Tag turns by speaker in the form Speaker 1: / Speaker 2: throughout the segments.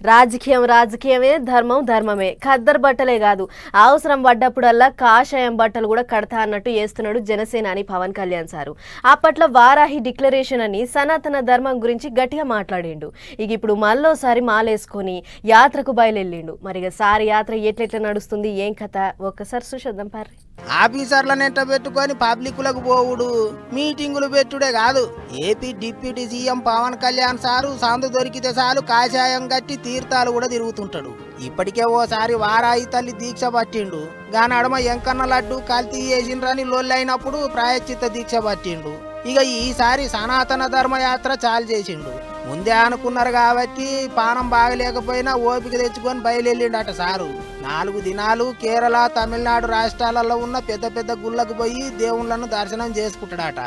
Speaker 1: రాజకీయం రాజకీయమే, ధర్మం ధర్మమే. ఖద్దరు బట్టలే కాదు, అవసరం పడ్డప్పుడల్లా కాషాయం బట్టలు కూడా కడతా అన్నట్టు చేస్తున్నాడు జనసేనాని పవన్ కళ్యాణ్ సారు. అప్పట్లో వారాహి డిక్లరేషన్ అని సనాతన ధర్మం గురించి గట్టిగా మాట్లాడిండు. ఇక ఇప్పుడు మళ్ళోసారి మాలేసుకొని యాత్రకు బయలుదేరిండు. మరి సారి యాత్ర ఎట్లెట్లా నడుస్తుంది, ఏం కథ ఒక్కసారి చూసేద్దాం పార్రి.
Speaker 2: ఆఫీసర్లను ఎంట పెట్టుకొని పబ్లిక్లకు పోవుడు, మీటింగులు పెట్టుడే కాదు. AP deputy CM Pawan Kalyan sir సందు దొరికితే చాలు కాషాయం కట్టి తీర్థాలు కూడా తిరుగుతుంటాడు. ఇప్పటికే ఓసారి వారాయి తల్లి దీక్ష పట్టిండు. గానడమ ఎంకన్న లడ్డు కల్తీ చేసిండ్రని లొల్లైనప్పుడు ప్రాయశ్చిత్త దీక్ష పట్టిండు. ఇక ఈసారి సనాతన ధర్మయాత్ర చాలు చేసిండు. ముందే అనుకున్నారు కాబట్టి పానం బాగలేకపోయినా ఓపిక తెచ్చుకొని బయలుదేరిండట సారు. 4 దినాలు కేరళ, తమిళనాడు రాష్ట్రాలలో ఉన్న పెద్ద పెద్ద గుళ్ళకు పోయి దేవుళ్లను దర్శనం చేసుకుంటాడట.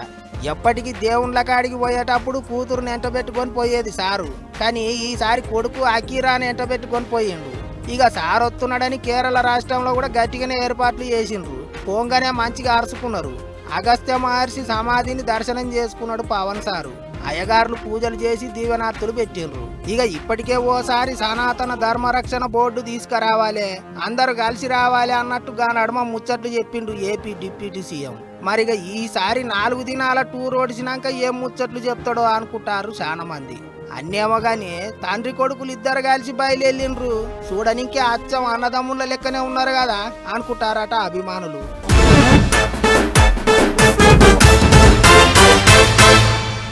Speaker 2: ఎప్పటికీ దేవుళ్ళ కాడికి పోయేటప్పుడు కూతురుని ఎంట పెట్టుకొని పోయేది సారు. కానీ ఈసారి కొడుకు అకీరాని ఎంట పెట్టుకొని పోయిండు. ఇక సారు వస్తున్నాడని కేరళ రాష్ట్రంలో కూడా గట్టిగానే ఏర్పాట్లు చేసిండ్రు. పోంగానే మంచిగా అరుచుకున్నారు. అగస్త్య మహర్షి సమాధిని దర్శనం చేసుకున్నాడు పవన్ సారు. అయ్యగారులు పూజలు చేసి దీవెనార్తులు పెట్టిండ్రు. ఇక ఇప్పటికే ఓసారి సనాతన ధర్మరక్షణ బోర్డు తీసుకురావాలి, అందరు కలిసి రావాలి అన్నట్టుగా నడుమ ముచ్చట్లు చెప్పిండు ఏపీ డిప్యూటీ సీఎం. మరిగా ఈసారి 4 దినాల టూర్ ఓడిసినాక ఏం ముచ్చట్లు చెప్తాడో అనుకుంటారు చాలా మంది. అన్నేమో గాని తండ్రి కొడుకులు ఇద్దరు కలిసి బయలుదేరిండ్రు. చూడనికే అచ్చం అన్నదమ్ముల లెక్కనే ఉన్నారు కదా అనుకుంటారట అభిమానులు.